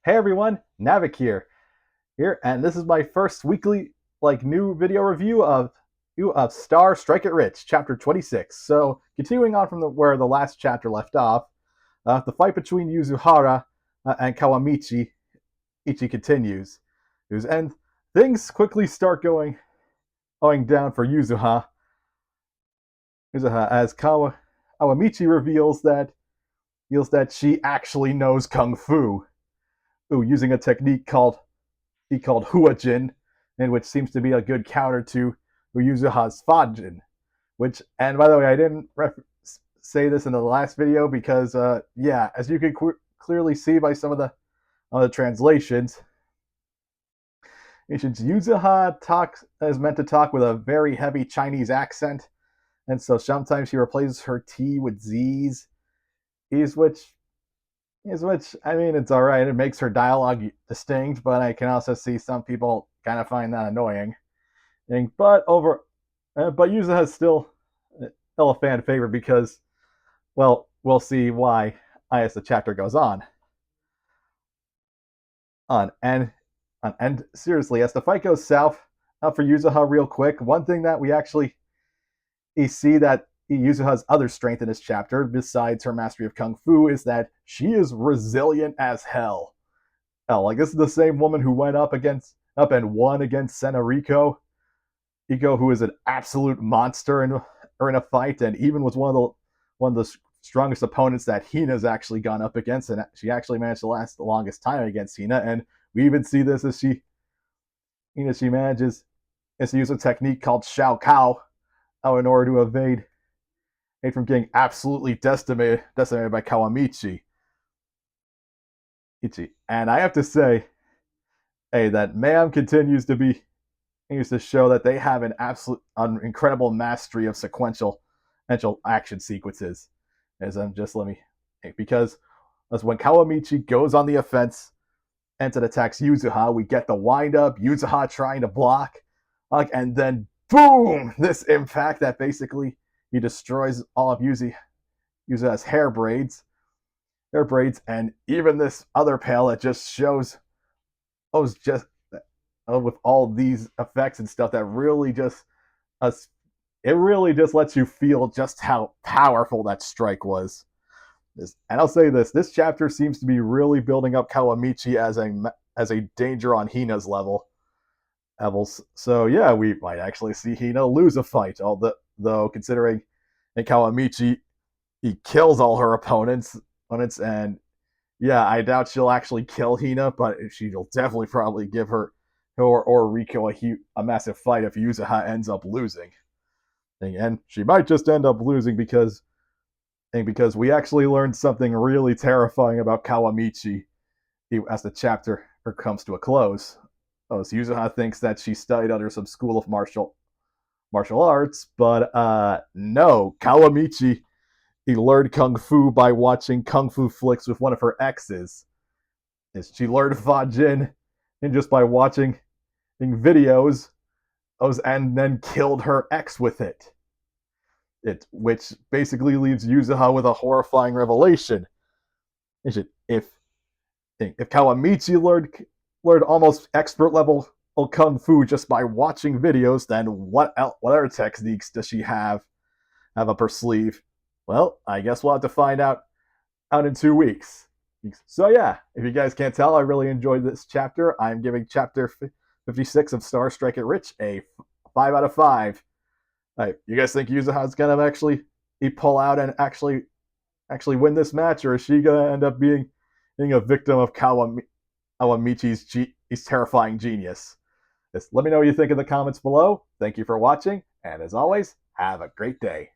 Hey everyone, Navik here, and this is my first weekly new video review of Star Strike It Rich, Chapter 26. So continuing on from where the last chapter left off, the fight between Yuzuhara and Kawamichi Ichi continues, and things quickly start going down for Yuzuha as Kawamichi reveals that she actually knows kung fu, using a technique called Huajin, and which seems to be a good counter to Yuzuha's Fajin. Which, and by the way, I didn't say this in the last video because, yeah, as you can clearly see by some of the translations, Yuzuha is meant to talk with a very heavy Chinese accent, and so sometimes she replaces her T with Z's, which I mean, it's all right. It makes her dialogue distinct, but I can also see some people kind of find that annoying. But Yuza is still a fan favorite because, well, we'll see why as the chapter goes on. And seriously, as the fight goes south, for Yuzuha, real quick, one thing that we see that Yuzuha's other strength in this chapter, besides her mastery of Kung Fu, is that she is resilient as hell. Hell, like this is the same woman who went up and won against Senariko, who is an absolute monster in a fight, and even was one of the strongest opponents that Hina's actually gone up against, and she actually managed to last the longest time against Hina. And we even see this as she manages to use a technique called Shao Kao in order to evade from getting absolutely decimated by Kawamichi. And I have to say, that Mam continues to show that they have an incredible mastery of sequential action sequences. Because when Kawamichi goes on the offense and it attacks Yuzuha, we get the wind up, Yuzuha trying to block, and then boom, this impact that basically he destroys all of Yuzuha's hair braids, and even this other panel that just shows, with all these effects and stuff that really just, it really just lets you feel just how powerful that strike was. And I'll say this chapter seems to be really building up Kawamichi as a danger on Hina's levels. So yeah, we might actually see Hina lose a fight, though considering in Kawamichi he kills all her opponents, and yeah, I doubt she'll actually kill Hina, but she'll definitely probably give her or Riko a massive fight if Yuzuha ends up losing. And she might just end up losing because we actually learned something really terrifying about Kawamichi as the chapter comes to a close. So Yuzuha thinks that she studied under some school of martial arts, but no, Kawamichi, he learned kung fu by watching kung fu flicks with one of her exes. She learned Fajin and just by watching videos, and then killed her ex with it. Which basically leaves Yuzuha with a horrifying revelation. If Kawamichi learned almost expert level kung fu just by watching videos, then what other techniques does she have up her sleeve? Well, I guess we'll have to find out in 2 weeks. So yeah, if you guys can't tell, I really enjoyed this chapter. I'm giving chapter 56 of Star Strike It Rich a 5 out of 5. You guys think Yuzuha's gonna actually pull out and actually win this match, or is she gonna end up being a victim of Kawamichi's terrifying genius? Just let me know what you think in the comments below. Thank you for watching, and as always, have a great day.